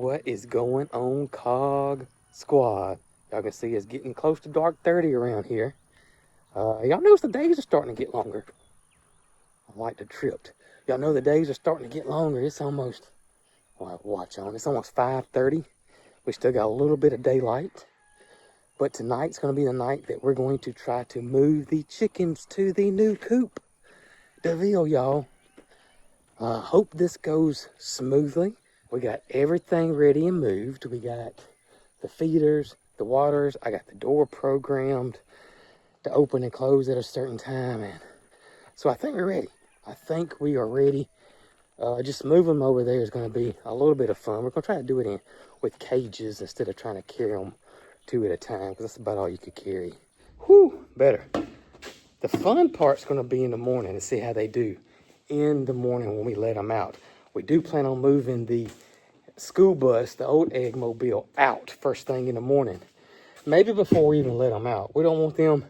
What is going on, Cog Squad? Y'all can see it's getting close to dark 30 around here. Y'all notice the days are starting to get longer. I like the tripped. Y'all know the days are starting to get longer. It's almost, well, watch on. It's almost 5:30. We still got a little bit of daylight. But tonight's going to be the night that we're going to try to move the chickens to the new coop. DeVille, y'all. Hope this goes smoothly. We got everything ready and moved. We got the feeders, the waters. I got the door programmed to open and close at a certain time. And so I think we're ready. I think we are ready. Just moving them over there is going to be a little bit of fun. We're going to try to do it with cages instead of trying to carry them 2 at a time, because that's about all you could carry. Whew, better. The fun part's going to be in the morning to see how they do in the morning when we let them out. We do plan on moving the school bus, the old egg mobile, out first thing in the morning. Maybe before we even let them out. We don't want them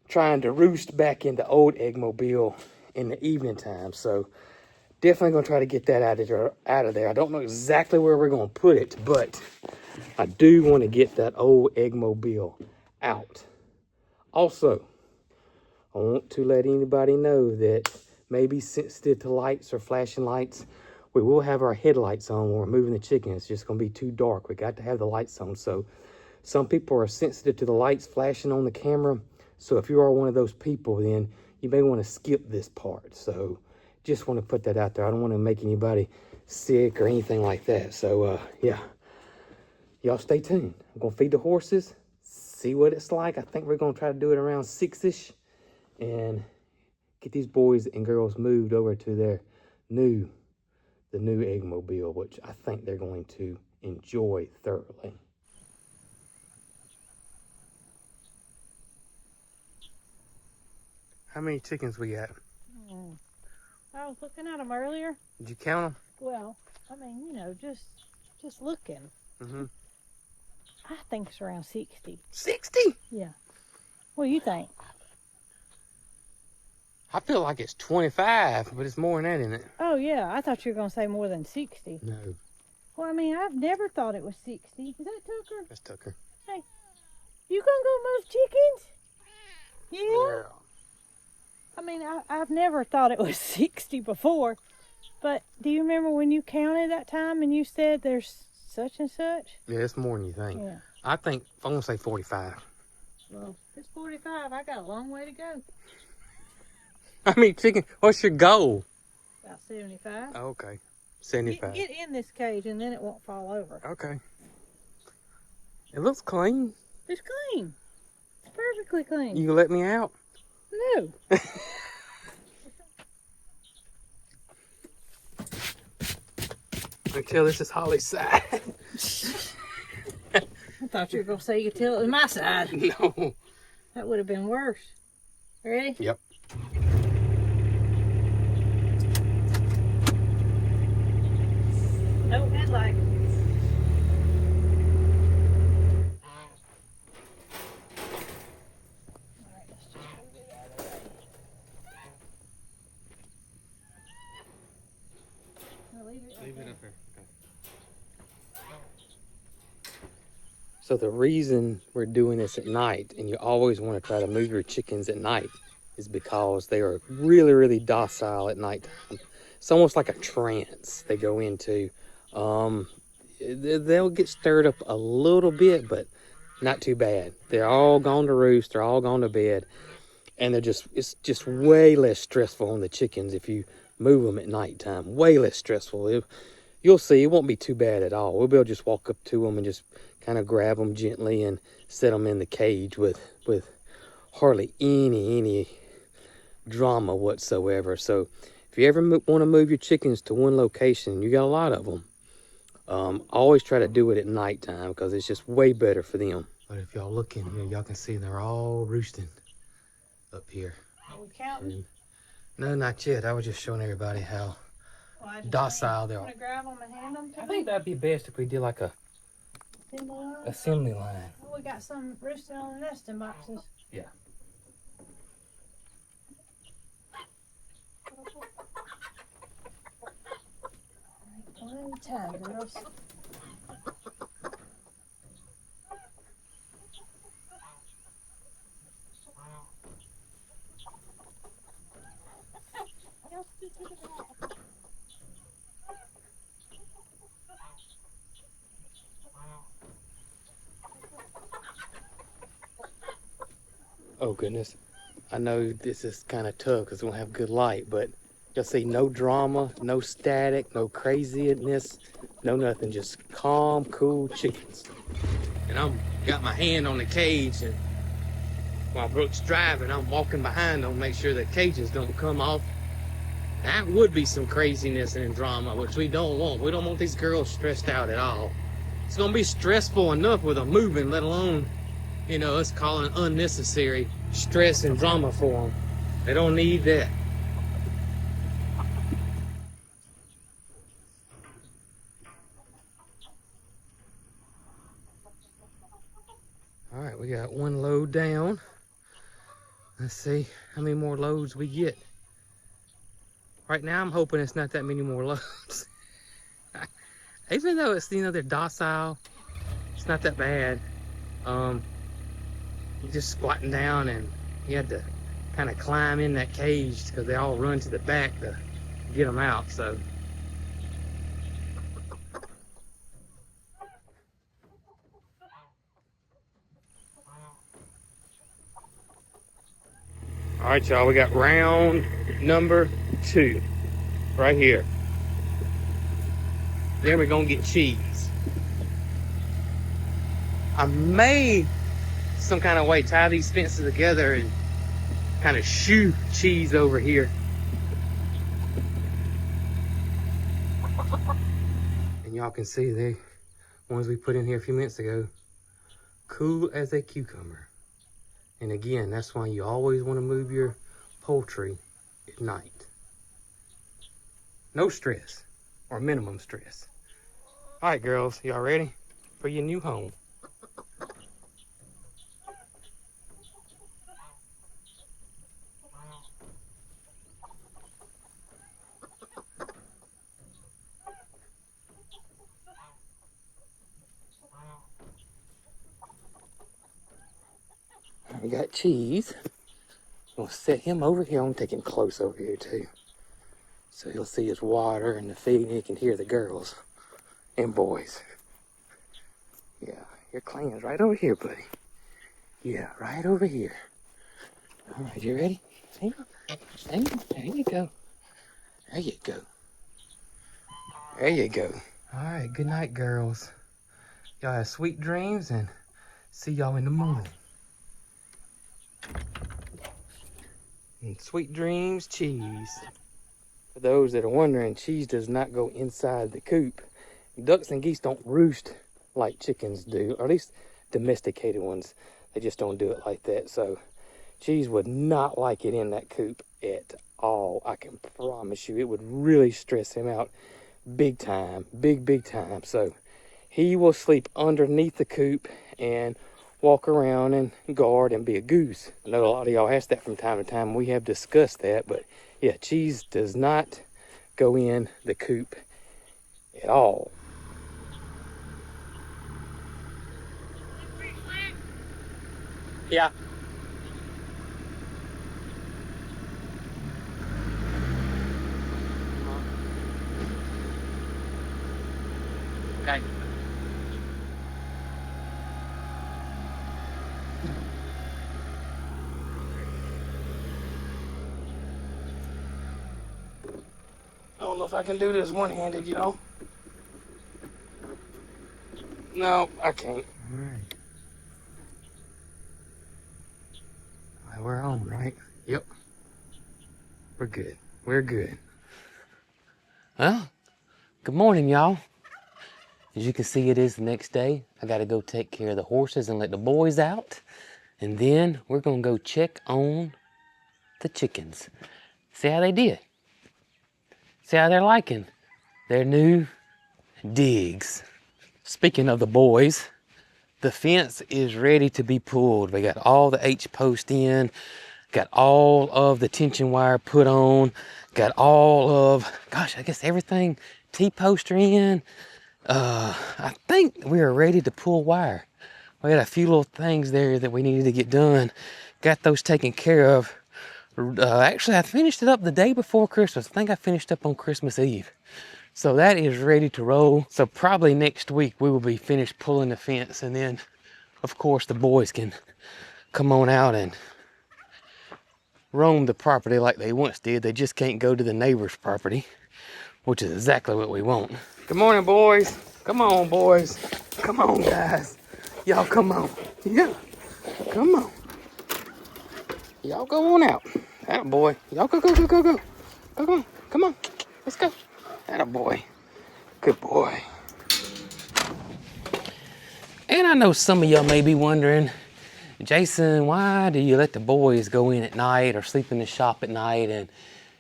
trying to roost back in the old egg mobile in the evening time. So definitely going to try to get that out of there. I don't know exactly where we're going to put it, but I do want to get that old egg mobile out. Also, I want to let anybody know that maybe sensitive to lights or flashing lights, we will have our headlights on when we're moving the chicken. It's just going to be too dark. We got to have the lights on. So some people are sensitive to the lights flashing on the camera. So if you are one of those people, then you may want to skip this part. So just want to put that out there. I don't want to make anybody sick or anything like that. So yeah, y'all stay tuned. I'm going to feed the horses, see what it's like. I think we're going to try to do it around 6-ish and get these boys and girls moved over to the new egg mobile, which I think they're going to enjoy thoroughly. How many chickens we got? I was looking at them earlier. Did you count them? Well, I mean, you know, just looking. Mm-hmm. I think it's around 60. 60? Yeah. What do you think? I feel like it's 25, but it's more than that, isn't it? Oh, yeah. I thought you were going to say more than 60. No. Well, I mean, I've never thought it was 60. Is that Tucker? That's Tucker. Hey, you going to go move chickens? Yeah. I mean, I've never thought it was 60 before. But do you remember when you counted that time and you said there's such and such? Yeah, it's more than you think. Yeah. I think, I'm going to say 45. Well, if it's 45, I got a long way to go. I mean, chicken, what's your goal? About 75. Oh, okay. 75. Get in this cage and then it won't fall over. Okay. It looks clean. It's clean. It's perfectly clean. You let me out? No. Until this is Holly's side. I thought you were going to say you could tell it was my side. No. That would have been worse. Ready? Yep. No headlight. Alright, let's just move it out of the way. Now leave it up here. So the reason we're doing this at night, and you always want to try to move your chickens at night, is because they are really, really docile at nighttime. It's almost like a trance they go into. They'll get stirred up a little bit, but not too bad. They're all gone to roost. They're all gone to bed. And it's just way less stressful on the chickens if you move them at nighttime. Way less stressful. You'll see, it won't be too bad at all. We'll be able to just walk up to them and just kind of grab them gently and set them in the cage with hardly any drama whatsoever. So if you ever want to move your chickens to one location, you got a lot of them, always try to do it at nighttime because it's just way better for them. But if y'all look in here, y'all can see they're all roosting up here. Are we counting? No, not yet. I was just showing everybody how docile they are. Want to grab them and hand them to I me? think that'd be best if we did like a assembly line. Oh, we got some roosting on the nesting boxes. Yeah. One at a time, girls. Oh goodness. I know this is kind of tough because we don't have good light, but you'll see no drama, no static, no craziness, no nothing. Just calm, cool chickens. And I'm got my hand on the cage, and while Brooke's driving, I'm walking behind them, make sure the cages don't come off. That would be some craziness and drama, which we don't want. We don't want these girls stressed out at all. It's gonna be stressful enough with them moving, let alone, you know, us calling unnecessary stress and drama for them. They don't need that. All right, we got one load down. Let's see how many more loads we get. Right now, I'm hoping it's not that many more loads. Even though it's, you know, they're docile, it's not that bad. You're just squatting down, and you had to kind of climb in that cage because they all run to the back to get them out. So. All right, y'all, we got round number 2 right here. Then we're gonna get cheese. I may some kind of way tie these fences together and kind of shoo cheese over here. And y'all can see the ones we put in here a few minutes ago, cool as a cucumber. And again, that's why you always want to move your poultry at night. No stress, or minimum stress. All right, girls, y'all ready for your new home? We got cheese. We'll set him over here. I'm taking close over here too. So he'll see his water and the feed, and he can hear the girls and boys. Yeah, your clan's right over here, buddy. Yeah, right over here. All right, you ready? Hang on. Hang on. There you go. There you go. There you go. All right, good night, girls. Y'all have sweet dreams, and see y'all in the morning. And sweet dreams, cheese. For those that are wondering, cheese does not go inside the coop. Ducks and geese don't roost like chickens do, or at least domesticated ones. They just don't do it like that. So cheese would not like it in that coop at all. I can promise you, it would really stress him out big time, big time. So he will sleep underneath the coop and walk around and guard and be a goose. I know a lot of y'all ask that from time to time. We have discussed that, but yeah, cheese does not go in the coop at all. Yeah. Okay. I don't know if I can do this one-handed, you know? No, I can't. All right, we're home, right? Yep. We're good. We're good. Well, good morning, y'all. As you can see, it is the next day. I got to go take care of the horses and let the boys out. And then we're going to go check on the chickens. See how they did. See how they're liking their new digs. Speaking of the boys, the fence is ready to be pulled. We got all the H-post in, got all of the tension wire put on, got all of, gosh, I guess everything, T-poster in. I think we are ready to pull wire. We had a few little things there that we needed to get done. Got those taken care of Actually, I finished it up the day before Christmas. I think I finished up on Christmas Eve. So that is ready to roll. So probably next week we will be finished pulling the fence, and then of course the boys can come on out and roam the property like they once did. They just can't go to the neighbor's property, which is exactly what we want. Good morning, boys. Come on, boys. Come on, guys. Y'all come on. Yeah, come on. Y'all go on out. Attaboy. Y'all go. Come on. Come on. Let's go. Attaboy. Good boy. And I know some of y'all may be wondering, Jason, why do you let the boys go in at night or sleep in the shop at night? And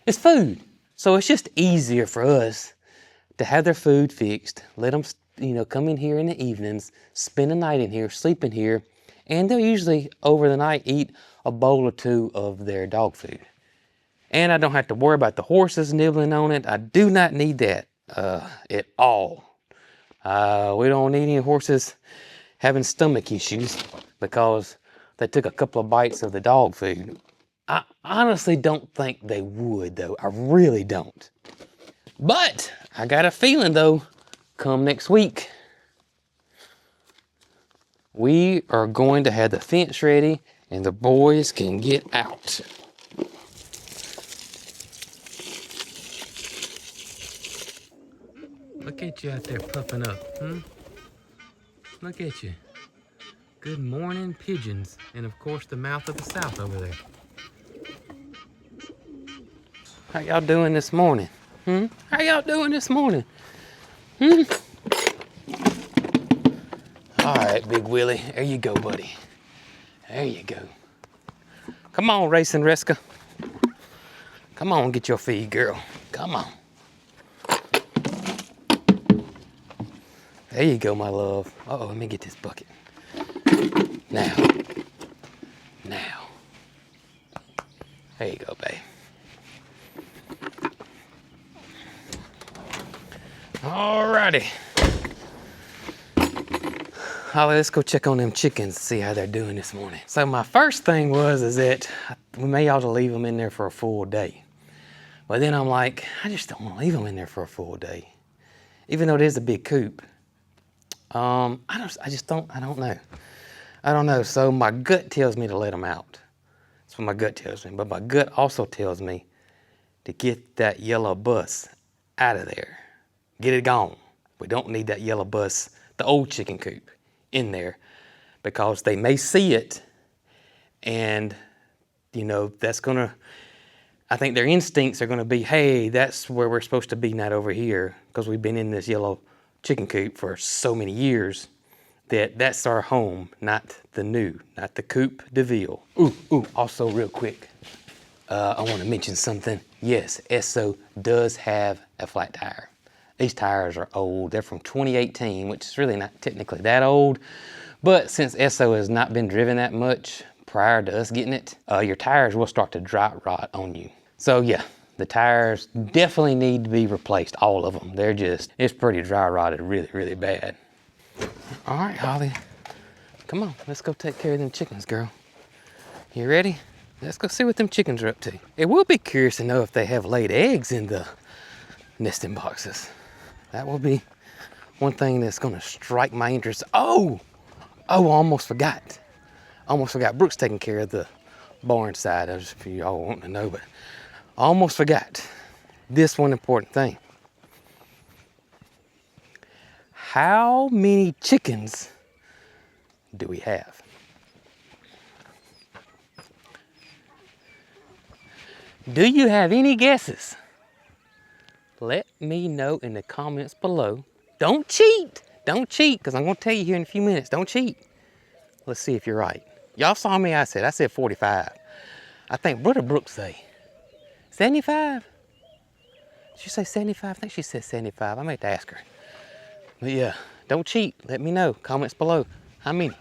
it's food. So it's just easier for us to have their food fixed, let them, come in here in the evenings, spend the night in here, sleep in here, and they'll usually over the night eat a bowl or two of their dog food. And I don't have to worry about the horses nibbling on it. I do not need that at all. We don't need any horses having stomach issues because they took a couple of bites of the dog food. I honestly don't think they would, though. I really don't. But I got a feeling, though, come next week, we are going to have the fence ready and the boys can get out. Look at you out there puffing up, Look at you. Good morning, pigeons. And of course, the mouth of the south over there. How y'all doing this morning? How y'all doing this morning? All right, Big Willie. There you go, buddy. There you go. Come on, Racing Reska. Come on, get your feed, girl. Come on. There you go, my love. Uh-oh, let me get this bucket. Now. There you go, babe. Alrighty. Holly, let's go check on them chickens and see how they're doing this morning. So my first thing is that we may ought to leave them in there for a full day. But then I'm like, I just don't want to leave them in there for a full day. Even though it is a big coop. I don't know. So my gut tells me to let them out. That's what my gut tells me. But my gut also tells me to get that yellow bus out of there. Get it gone. We don't need that yellow bus, the old chicken coop, in there because they may see it and, that's going to, I think their instincts are going to be, hey, that's where we're supposed to be, not over here, because we've been in this yellow chicken coop for so many years that that's our home, not the coop de ville. Also real quick, I want to mention something. Yes, Esso does have a flat tire. These tires are old. They're from 2018, which is really not technically that old. But since Esso has not been driven that much prior to us getting it, your tires will start to dry rot on you. So yeah, the tires definitely need to be replaced, all of them. It's pretty dry rotted, really, really bad. All right, Holly, come on, let's go take care of them chickens, girl. You ready? Let's go see what them chickens are up to. It will be curious to know if they have laid eggs in the nesting boxes. That will be one thing that's gonna strike my interest. I almost forgot. Brooke's taking care of the barn side, as if you all want to know, but I almost forgot this one important thing. How many chickens do we have? Do you have any guesses? Let me know in the comments below. Don't cheat, because I'm going to tell you here in a few minutes. Don't cheat. Let's see if you're right. Y'all saw me, I said 45. I think, what did Brooke say? 75? Did she say 75? I think she said 75. I might have to ask her. But yeah, don't cheat. Let me know. Comments below. How many?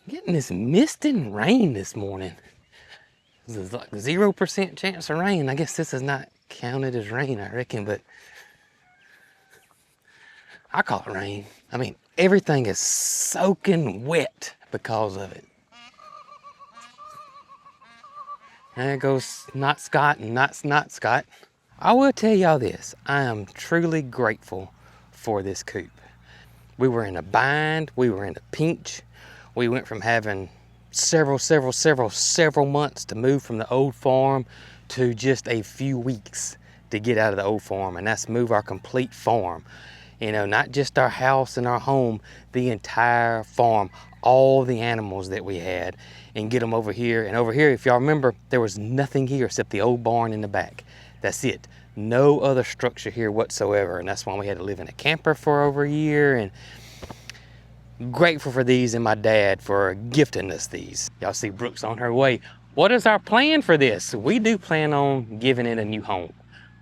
Getting this mist and rain this morning. This is like 0% chance of rain. I guess this is not counted as rain, I reckon, but I call it rain. I mean, everything is soaking wet because of it. There goes not Scott and not Scott. I will tell y'all this. I am truly grateful for this coop. We were in a bind. We were in a pinch. We went from having several months to move from the old farm to just a few weeks to get out of the old farm, and that's move our complete farm. You know, not just our house and our home, the entire farm, all the animals that we had, and get them over here. And over here, if y'all remember, there was nothing here except the old barn in the back. That's it. No other structure here whatsoever, and that's why we had to live in a camper for over a year. And grateful for these and my dad for gifting us these. Y'all see Brooks on her way. What is our plan for this? We do plan on giving it a new home.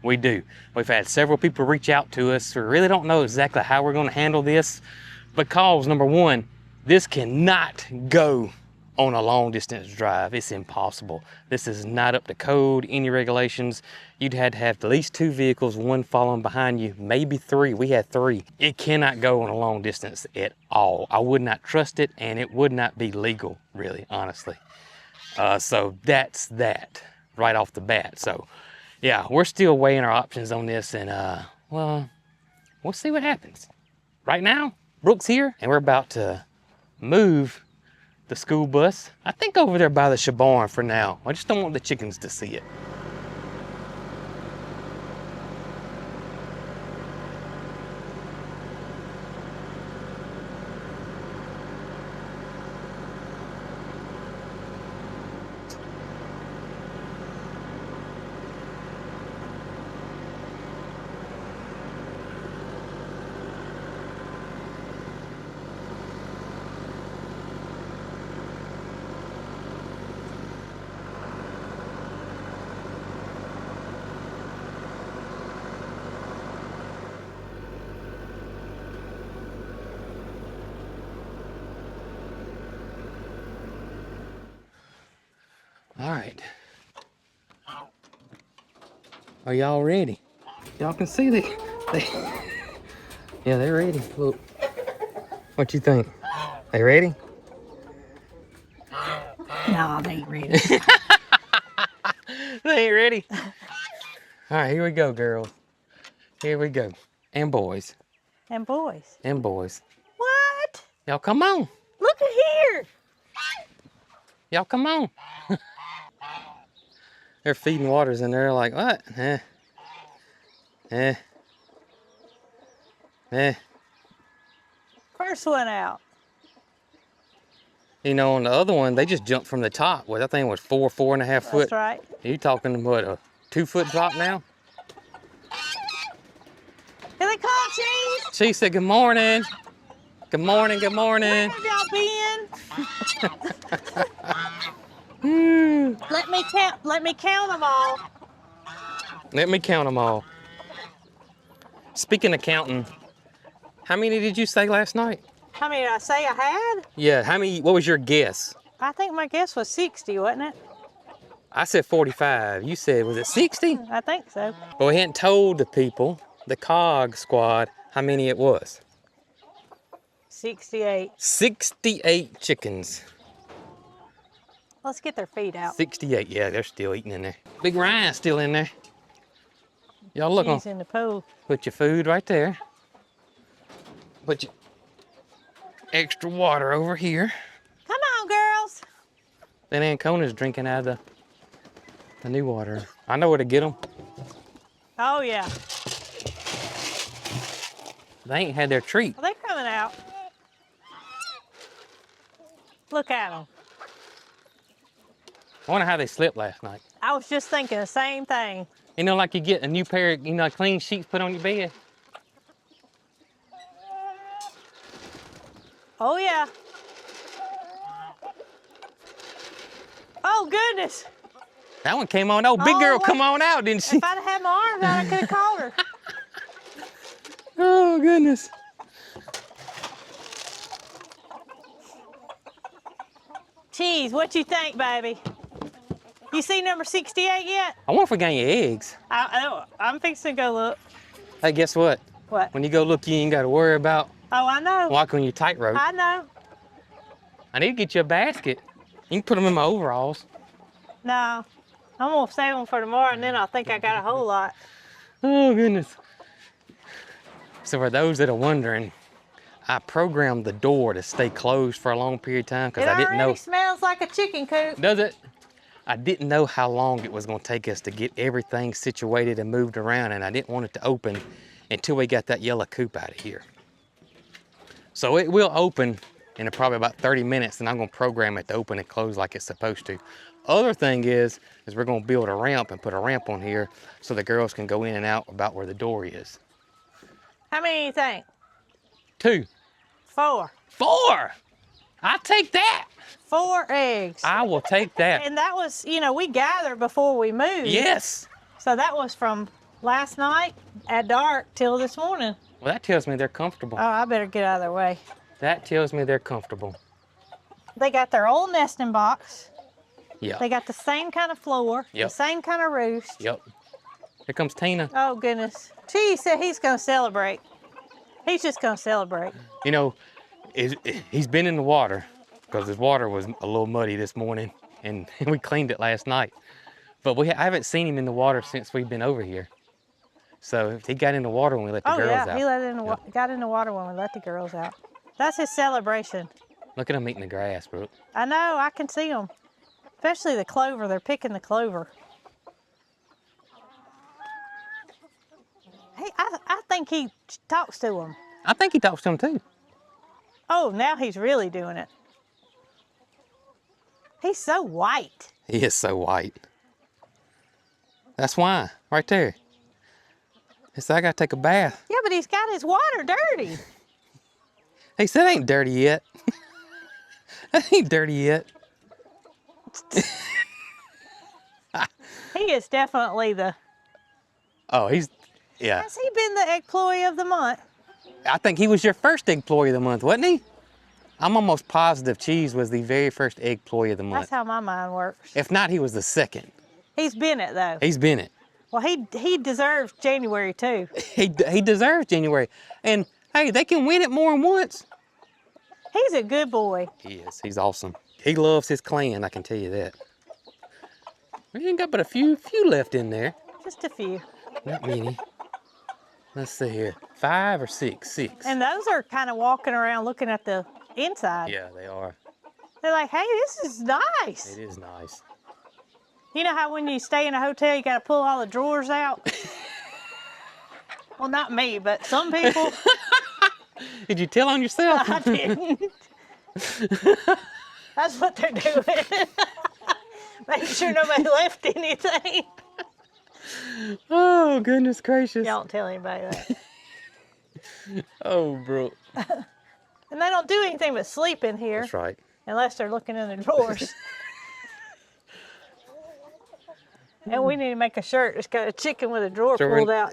We do. We've had several people reach out to us. We really don't know exactly how we're going to handle this because, number one, this cannot go on a long distance drive. It's impossible. This is not up to code, any regulations. You'd had to have at least 2 vehicles, one following behind you, maybe 3. We had 3. It cannot go on a long distance at all. I would not trust it, and it would not be legal, really, honestly. So that's that right off the bat. So yeah, we're still weighing our options on this, and well, we'll see what happens. Right now, Brooke's here, and we're about to move the school bus, I think, over there by the barn for now. I just don't want the chickens to see it. All right. Are y'all ready? Y'all can see yeah, they're ready. Look. What you think? They ready? No, they ain't ready. They ain't ready. All right, here we go, girls. Here we go. And boys. And boys. And boys. What? Y'all come on. Look at here. Y'all come on. They're feeding waters in there like, what? First one out. You know, on the other one, they just jumped from the top. Well, that thing was 4.5 foot. That's right. You talking, what, a 2-foot drop now? Here they come, Cheese. She said, good morning. Good morning, good morning. Where have y'all been? Let me count them all. Let me count them all. Speaking of counting, how many did you say last night? How many did I say I had? Yeah, how many, what was your guess? I think my guess was 60, wasn't it? I said 45. You said, was it 60? I think so. But we hadn't told the people, the Cog squad, how many it was. 68. 68 chickens. Let's get their feet out. 68, yeah, they're still eating in there. Big Ryan's still in there. Y'all look on. He's in the pool. Put your food right there. Put your extra water over here. Come on, girls. Then Ancona's drinking out of the new water. I know where to get them. Oh, yeah. They ain't had their treat. Are they coming out? Look at them. I wonder how they slept last night. I was just thinking the same thing. You know, like you get a new pair of, clean sheets put on your bed. Oh, yeah. Oh, goodness. That one came on. Oh, big girl come on out, didn't she? If I'd have had my arms out, I could have called her. Oh, goodness. Cheese, what you think, baby? You see number 68 yet? I wonder if we got any eggs. I'm fixing to go look. Hey, guess what? What? When you go look, you ain't got to worry about Oh, I know. walking your tightrope. I know. I need to get you a basket. You can put them in my overalls. No. I'm gonna save them for tomorrow, and then I think I got a whole lot. Oh, goodness. So for those that are wondering, I programmed the door to stay closed for a long period of time because I didn't know. It already smells like a chicken coop. Does it? I didn't know how long it was going to take us to get everything situated and moved around, and I didn't want it to open until we got that yellow coop out of here. So it will open in probably about 30 minutes, and I'm going to program it to open and close like it's supposed to. Other thing is we're going to build a ramp and put a ramp on here so the girls can go in and out about where the door is. How many do you think? 2. 4. 4! I'll take that. 4 eggs. I will take that. And that was, you know, we gathered before we moved. Yes. So that was from last night at dark till this morning. Well, that tells me they're comfortable. Oh, I better get out of their way. That tells me they're comfortable. They got their old nesting box. Yeah. They got the same kind of floor, Yep. the same kind of roost. Yep. Here comes Tina. Oh, goodness. Cheese said he's going to celebrate. He's just going to celebrate. You know, he's been in the water because his water was a little muddy this morning, and we cleaned it last night. But I haven't seen him in the water since we've been over here. So he got in the water when we let the girls out. Oh, yeah, he got in the water when we let the girls out. That's his celebration. Look at him eating the grass, Brooke. I know, I can see them. Especially the clover, they're picking the clover. Hey, I think he talks to them. I think he talks to him too. Oh, now he's really doing it. He's so white. He is so white. That's why, right there. He said, I gotta take a bath. Yeah, but he's got his water dirty. He said, it ain't dirty yet. That ain't dirty yet. He is definitely the... Oh, yeah. Has he been the employee of the month? I think he was your first egg employee of the month, wasn't he? I'm almost positive Cheese was the very first egg employee of the month. That's how my mind works. If not, he was the second. He's been it, though. He's been it. Well, he deserves January, too. He deserves January. And, hey, they can win it more than once. He's a good boy. He is. He's awesome. He loves his clan, I can tell you that. We ain't got but a few left in there. Just a few. Not many. Let's see here. 5 or 6? 6. And those are kind of walking around looking at the inside. Yeah, they are. They're like, hey, this is nice. It is nice. You know how when you stay in a hotel, you got to pull all the drawers out? Well, not me, but some people. Did you tell on yourself? I didn't. That's what they're doing. Making sure nobody left anything. Oh, goodness gracious. Y'all don't tell anybody that. Oh, bro. And they don't do anything but sleep in here. That's right. Unless they're looking in the drawers. And we need to make a shirt that's got a chicken with a drawer pulled out.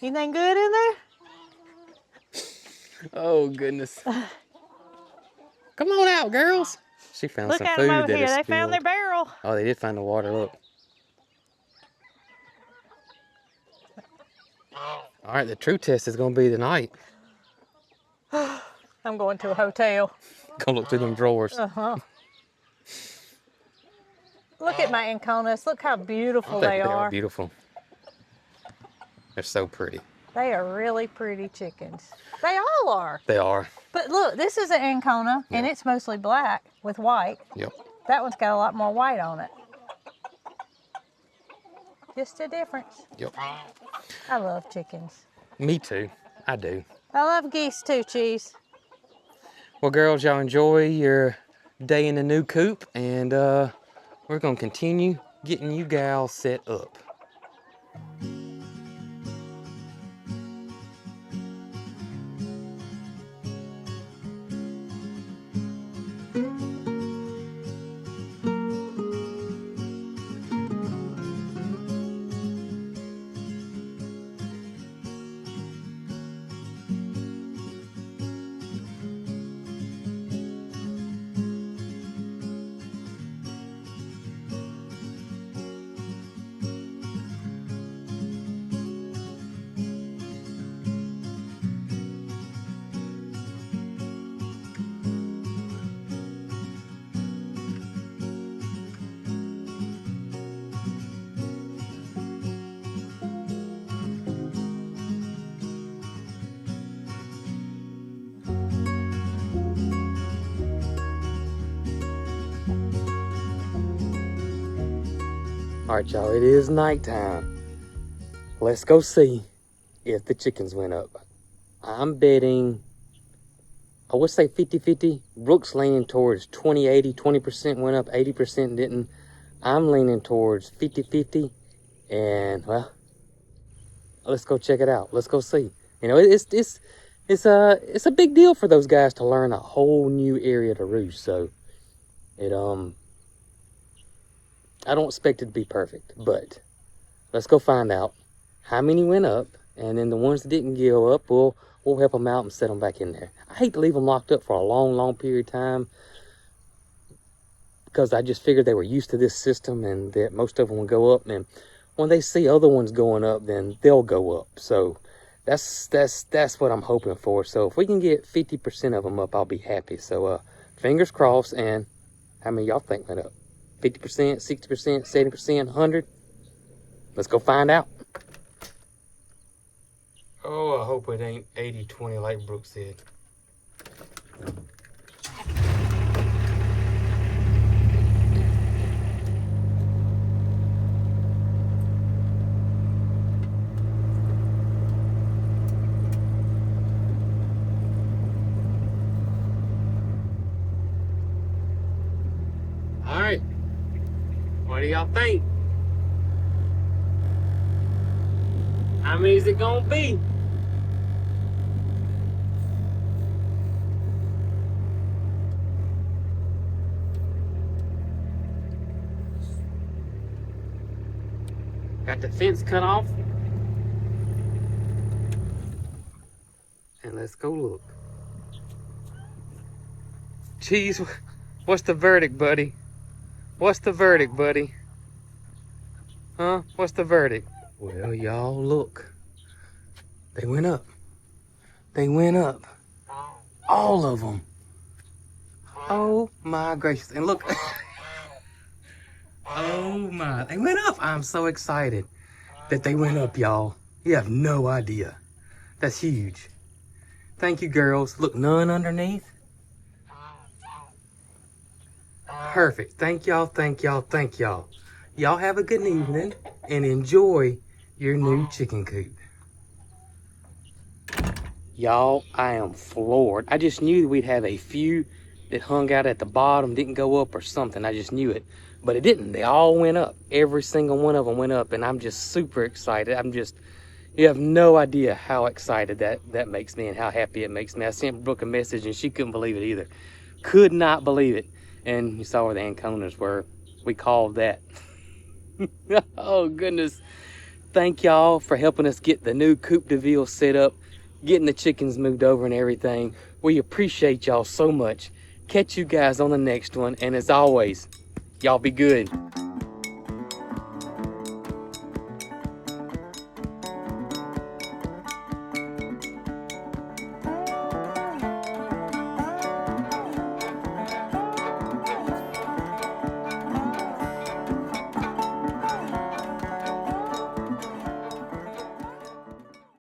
Anything good in there? Oh, goodness. Come on out, girls. She found Look some at food them over that here. is They found their spilled. barrel. Oh, they did find the water. Look. All right, the true test is going to be tonight. I'm going to a hotel. Go look through them drawers. Uh-huh. Look at my Anconas. Look how beautiful I think they are. beautiful. They're so pretty. They are really pretty chickens. They all are. They are. But look, this is an Ancona, and Yeah. it's mostly black with white. Yep. That one's got a lot more white on it. Just a difference. Yep. I love chickens. Me too. I do. I love geese too, Cheese. Well, girls, y'all enjoy your day in the new coop, and we're going to continue getting you gals set up. All right, y'all, it is nighttime. Let's go see if the chickens went up. I'm betting, I would say 50-50. Brooke's leaning towards 20-80. 20% went up, 80% didn't. I'm leaning towards 50-50. And, well, let's go check it out. Let's go see. You know, it's a big deal for those guys to learn a whole new area to roost. So, I don't expect it to be perfect, but let's go find out how many went up, and then the ones that didn't go up, we'll help them out and set them back in there. I hate to leave them locked up for a long period of time, because I just figured they were used to this system and that most of them will go up, and when they see other ones going up, then they'll go up. So that's what I'm hoping for. So if we can get 50% of them up, I'll be happy. So fingers crossed. And how many y'all think went up? 50%, 60%, 70%, 100? Let's go find out. Oh, I hope it ain't 80-20 like Brooke said. All right. What do y'all think? How many is it gonna be? Got the fence cut off. And let's go look. Cheese, what's the verdict, buddy? What's the verdict, buddy? Huh? What's the verdict? Well, y'all, look. They went up. They went up. All of them. Oh, my gracious. And look. Oh, my. They went up. I'm so excited that they went up, y'all. You have no idea. That's huge. Thank you, girls. Look, none underneath. Perfect. Thank y'all, thank y'all, thank y'all. Y'all have a good evening and enjoy your new chicken coop. Y'all, I am floored. I just knew we'd have a few that hung out at the bottom, didn't go up or something. I just knew it. But it didn't. They all went up. Every single one of them went up, and I'm just super excited. You have no idea how excited that makes me and how happy it makes me. I sent Brooke a message, and she couldn't believe it either. Could not believe it. And you saw where the anconas were. We called that. Oh, goodness. Thank y'all for helping us get the new coop de ville set up, getting the chickens moved over and everything. We appreciate y'all so much. Catch you guys on the next one. And as always, y'all be good.